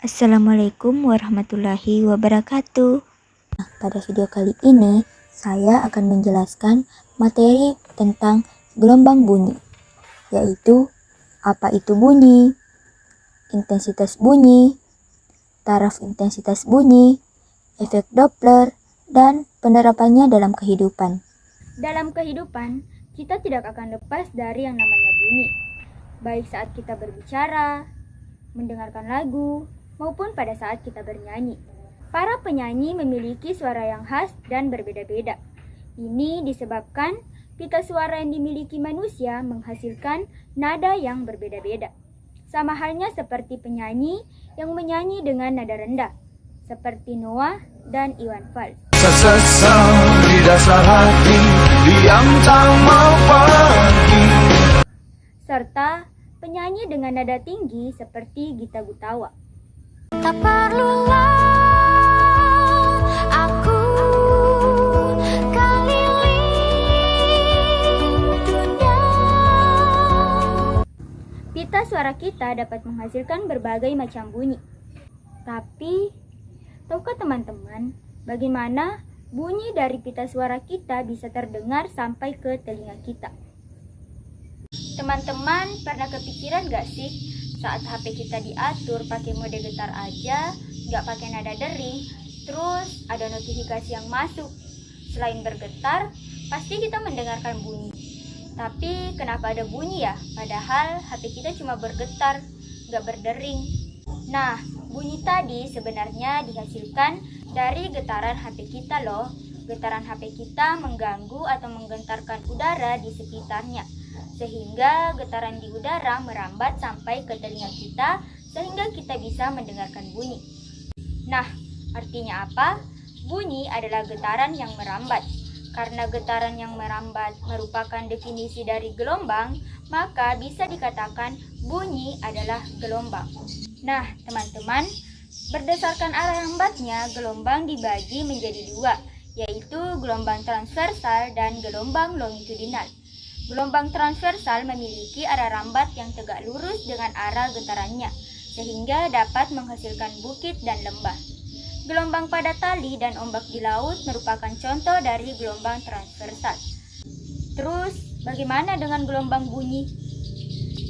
Assalamualaikum warahmatullahi wabarakatuh. Pada video kali ini, saya akan menjelaskan materi tentang gelombang bunyi, yaitu apa itu bunyi, intensitas bunyi, taraf intensitas bunyi, efek Doppler, dan penerapannya dalam kehidupan. Dalam kehidupan, kita tidak akan lepas dari yang namanya bunyi, baik saat kita berbicara, mendengarkan lagu, maupun pada saat kita bernyanyi. Para penyanyi memiliki suara yang khas dan berbeda-beda. Ini disebabkan pita suara yang dimiliki manusia menghasilkan nada yang berbeda-beda. Sama halnya seperti penyanyi yang menyanyi dengan nada rendah, seperti Noah dan Iwan Fals. Sesesam di dasar hati, diam tak mau pergi. Serta penyanyi dengan nada tinggi seperti Gita Gutawa. Tak perlulah aku keliling dunia. Pita suara kita dapat menghasilkan berbagai macam bunyi. Tapi, tahukah teman-teman, bagaimana bunyi dari pita suara kita bisa terdengar sampai ke telinga kita? Teman-teman pernah kepikiran gak sih saat HP kita diatur pakai mode getar aja, gak pakai nada dering, terus ada notifikasi yang masuk. Selain bergetar, pasti kita mendengarkan bunyi. Tapi kenapa ada bunyi ya? Padahal HP kita cuma bergetar, gak berdering. Nah, bunyi tadi sebenarnya dihasilkan dari getaran HP kita loh. Getaran HP kita mengganggu atau menggentarkan udara di sekitarnya, sehingga getaran di udara merambat sampai ke telinga kita, sehingga kita bisa mendengarkan bunyi. Nah, artinya apa? Bunyi adalah getaran yang merambat. Karena getaran yang merambat merupakan definisi dari gelombang, maka bisa dikatakan bunyi adalah gelombang. Nah, teman-teman, berdasarkan arah rambatnya, gelombang dibagi menjadi dua, yaitu gelombang transversal dan gelombang longitudinal. Gelombang transversal memiliki arah rambat yang tegak lurus dengan arah getarannya, sehingga dapat menghasilkan bukit dan lembah. Gelombang pada tali dan ombak di laut merupakan contoh dari gelombang transversal. Terus, bagaimana dengan gelombang bunyi?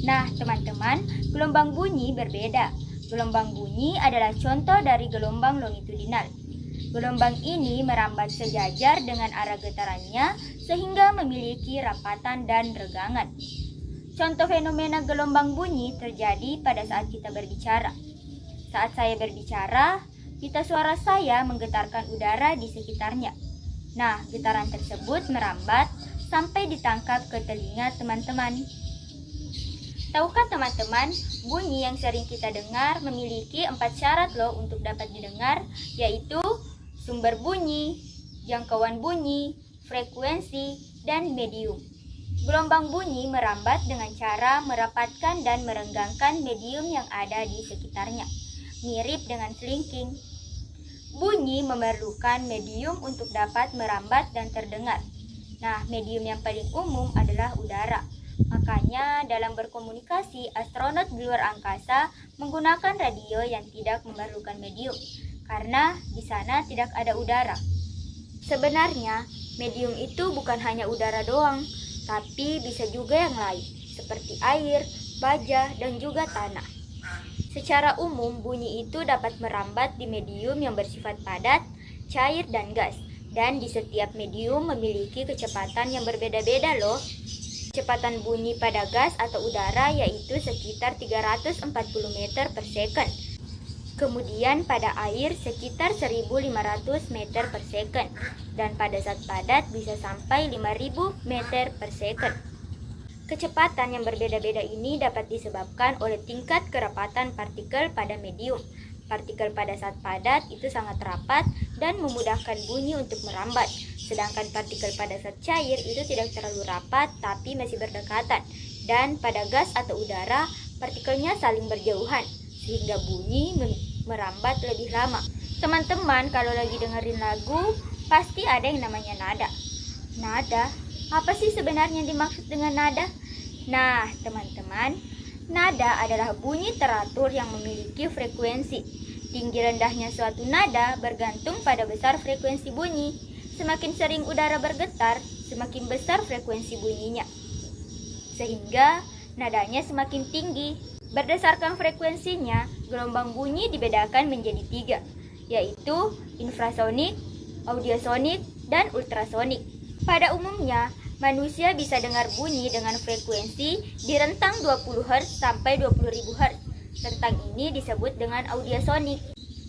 Nah, teman-teman, gelombang bunyi berbeda. Gelombang bunyi adalah contoh dari gelombang longitudinal. Gelombang ini merambat sejajar dengan arah getarannya sehingga memiliki rapatan dan regangan. Contoh fenomena gelombang bunyi terjadi pada saat kita berbicara. Saat saya berbicara, pita suara saya menggetarkan udara di sekitarnya. Nah, getaran tersebut merambat sampai ditangkap ke telinga teman-teman. Tahukah teman-teman, bunyi yang sering kita dengar memiliki 4 syarat loh untuk dapat didengar, yaitu sumber bunyi, jangkauan bunyi, frekuensi, dan medium. Gelombang bunyi merambat dengan cara merapatkan dan merenggangkan medium yang ada di sekitarnya, mirip dengan selingking. Bunyi memerlukan medium untuk dapat merambat dan terdengar. Nah, medium yang paling umum adalah udara. Makanya dalam berkomunikasi, astronot di luar angkasa menggunakan radio yang tidak memerlukan medium, karena di sana tidak ada udara. Sebenarnya, medium itu bukan hanya udara doang, tapi bisa juga yang lain, seperti air, baja, dan juga tanah. Secara umum, bunyi itu dapat merambat di medium yang bersifat padat, cair, dan gas. Dan di setiap medium memiliki kecepatan yang berbeda-beda loh. Kecepatan bunyi pada gas atau udara yaitu sekitar 340 meter per second. Kemudian pada air sekitar 1500 meter per second. Dan pada zat padat bisa sampai 5000 meter per second. Kecepatan yang berbeda-beda ini dapat disebabkan oleh tingkat kerapatan partikel pada medium. Partikel pada zat padat itu sangat rapat dan memudahkan bunyi untuk merambat. Sedangkan partikel pada zat cair itu tidak terlalu rapat tapi masih berdekatan. Dan pada gas atau udara, partikelnya saling berjauhan, sehingga bunyi merambat lebih lama. Teman-teman kalau lagi dengerin lagu, pasti ada yang namanya nada. Nada? Apa sih sebenarnya yang dimaksud dengan nada? Nah, teman-teman, Nada adalah bunyi teratur yang memiliki frekuensi. Tinggi rendahnya suatu nada bergantung pada besar frekuensi bunyi. Semakin sering udara bergetar, semakin besar frekuensi bunyinya. Sehingga nadanya semakin tinggi. Berdasarkan frekuensinya, gelombang bunyi dibedakan menjadi 3, yaitu infrasonik, audiosonik, dan ultrasonik. Pada umumnya, manusia bisa dengar bunyi dengan frekuensi di rentang 20 Hz sampai 20.000 Hz. Rentang ini disebut dengan audiosonik.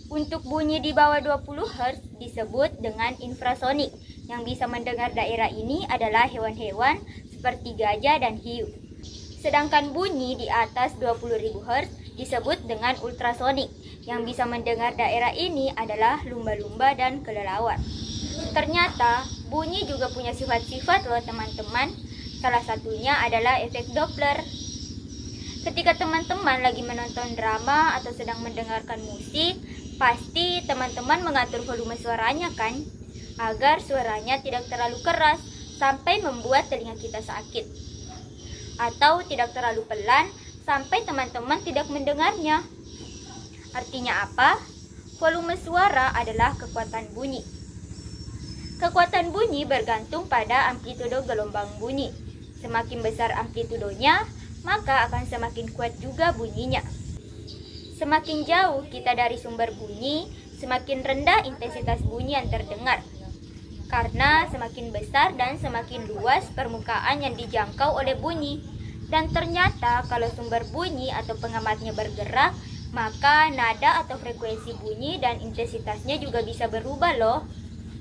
Untuk bunyi di bawah 20 Hz disebut dengan infrasonik. Yang bisa mendengar daerah ini adalah hewan-hewan seperti gajah dan hiu. Sedangkan bunyi di atas 20.000 Hz disebut dengan ultrasonik. Yang bisa mendengar daerah ini adalah lumba-lumba dan kelelawar. Ternyata bunyi juga punya sifat-sifat loh teman-teman. Salah satunya adalah efek Doppler. Ketika teman-teman lagi menonton drama atau sedang mendengarkan musik, pasti teman-teman mengatur volume suaranya kan? Agar suaranya tidak terlalu keras sampai membuat telinga kita sakit. Atau tidak terlalu pelan sampai teman-teman tidak mendengarnya. Artinya apa? Volume suara adalah kekuatan bunyi. Kekuatan bunyi bergantung pada amplitudo gelombang bunyi. Semakin besar amplitudonya, maka akan semakin kuat juga bunyinya. Semakin jauh kita dari sumber bunyi, semakin rendah intensitas bunyi yang terdengar. Karena semakin besar dan semakin luas permukaan yang dijangkau oleh bunyi. Dan ternyata kalau sumber bunyi atau pengamatnya bergerak, maka nada atau frekuensi bunyi dan intensitasnya juga bisa berubah loh.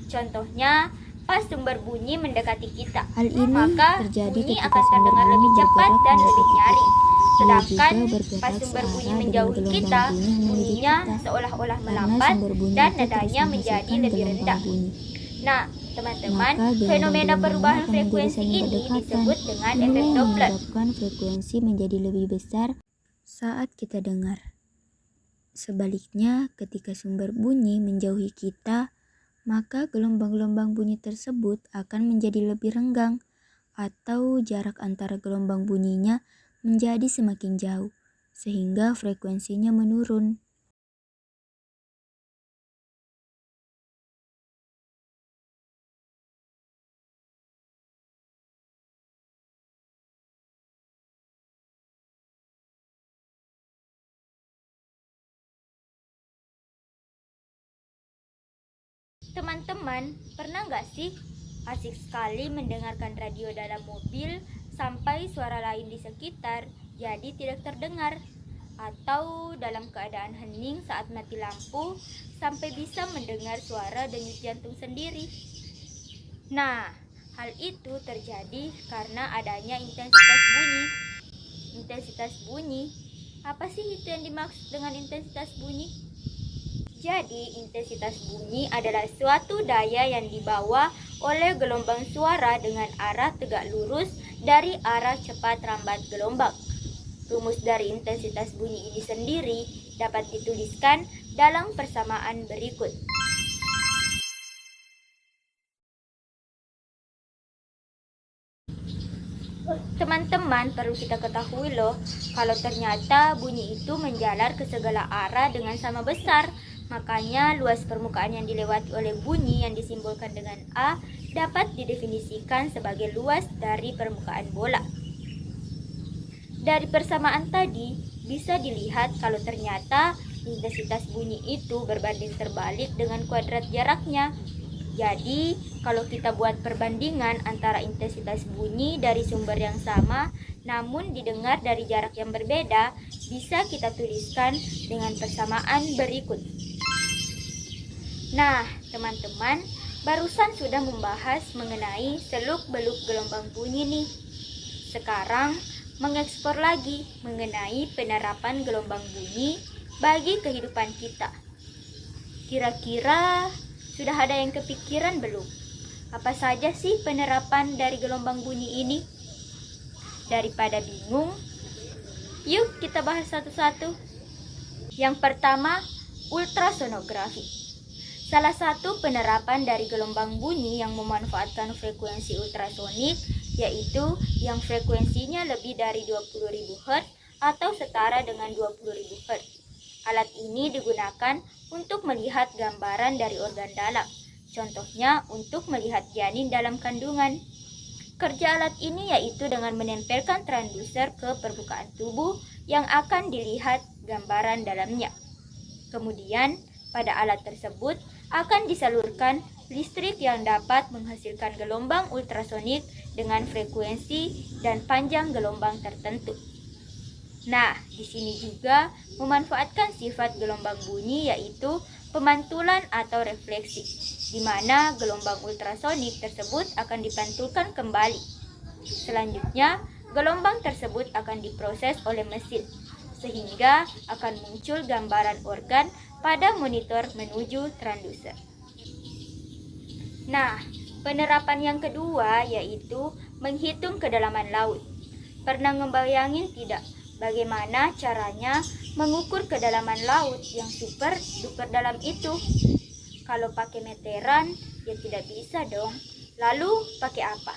Contohnya, pas sumber bunyi mendekati kita, Hal ini maka terjadi bunyi ketika akan sumber terdengar bunyi lebih cepat bergerak dan mendekati lebih kita. nyaring. Ia Sedangkan juga bergerak pas sumber bunyi searah menjauhi dengan kita, gelombang bunyi yang menuju bunyinya kita. seolah-olah Karena melambat sumber bunyi dan itu terus nadanya menjadi menghasilkan lebih gelombang rendah. bunyi. Nah, teman-teman, Maka fenomena gelombang-gelombang perubahan akan menjadi frekuensi saling ini berdekatan. disebut dengan Inilah efek yang Doppler. menyebabkan frekuensi menjadi lebih besar saat kita dengar. Sebaliknya, ketika sumber bunyi menjauhi kita, maka gelombang-gelombang bunyi tersebut akan menjadi lebih renggang atau jarak antara gelombang bunyinya menjadi semakin jauh, sehingga frekuensinya menurun. Teman-teman, pernah nggak sih asik sekali mendengarkan radio dalam mobil sampai suara lain di sekitar jadi tidak terdengar? Atau dalam keadaan hening saat mati lampu sampai bisa mendengar suara denyut jantung sendiri? Nah, hal itu terjadi karena adanya intensitas bunyi. Intensitas bunyi, apa sih itu yang dimaksud dengan intensitas bunyi? Jadi, intensitas bunyi adalah suatu daya yang dibawa oleh gelombang suara dengan arah tegak lurus dari arah cepat rambat gelombang. Rumus dari intensitas bunyi ini sendiri dapat dituliskan dalam persamaan berikut. Teman-teman, perlu kita ketahui loh, kalau ternyata bunyi itu menjalar ke segala arah dengan sama besar. Makanya luas permukaan yang dilewati oleh bunyi yang disimbolkan dengan A dapat didefinisikan sebagai luas dari permukaan bola. Dari persamaan tadi bisa dilihat kalau ternyata intensitas bunyi itu berbanding terbalik dengan kuadrat jaraknya. Jadi kalau kita buat perbandingan antara intensitas bunyi dari sumber yang sama namun didengar dari jarak yang berbeda, bisa kita tuliskan dengan persamaan berikut. Nah, teman-teman, barusan sudah membahas mengenai seluk-beluk gelombang bunyi nih. Sekarang, mengekspor lagi mengenai penerapan gelombang bunyi bagi kehidupan kita. Kira-kira sudah ada yang kepikiran belum? Apa saja sih penerapan dari gelombang bunyi ini? Daripada bingung, yuk kita bahas satu-satu. Yang pertama, ultrasonografi. Salah satu penerapan dari gelombang bunyi yang memanfaatkan frekuensi ultrasonik yaitu yang frekuensinya lebih dari 20.000 Hz atau setara dengan 20.000 Hz. Alat ini digunakan untuk melihat gambaran dari organ dalam, contohnya untuk melihat janin dalam kandungan. Kerja alat ini yaitu dengan menempelkan transducer ke permukaan tubuh yang akan dilihat gambaran dalamnya. Kemudian, pada alat tersebut akan disalurkan listrik yang dapat menghasilkan gelombang ultrasonik dengan frekuensi dan panjang gelombang tertentu. Nah, di sini juga memanfaatkan sifat gelombang bunyi yaitu pemantulan atau refleksi, di mana gelombang ultrasonik tersebut akan dipantulkan kembali. Selanjutnya, gelombang tersebut akan diproses oleh mesin, sehingga akan muncul gambaran organ pada monitor menuju transducer. Nah, penerapan yang kedua yaitu menghitung kedalaman laut. Pernah ngebayangin tidak bagaimana caranya mengukur kedalaman laut yang super duper dalam itu? Kalau pakai meteran ya tidak bisa dong. Lalu pakai apa?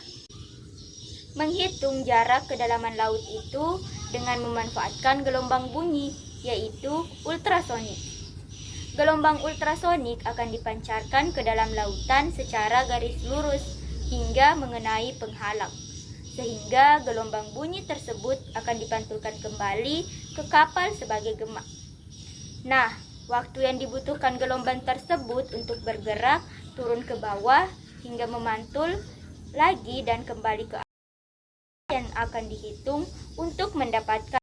Menghitung jarak kedalaman laut itu dengan memanfaatkan gelombang bunyi, yaitu ultrasonik. Gelombang ultrasonik akan dipancarkan ke dalam lautan secara garis lurus hingga mengenai penghalang, sehingga gelombang bunyi tersebut akan dipantulkan kembali ke kapal sebagai gema. Nah, waktu yang dibutuhkan gelombang tersebut untuk bergerak turun ke bawah hingga memantul lagi dan kembali ke yang akan dihitung untuk mendapatkan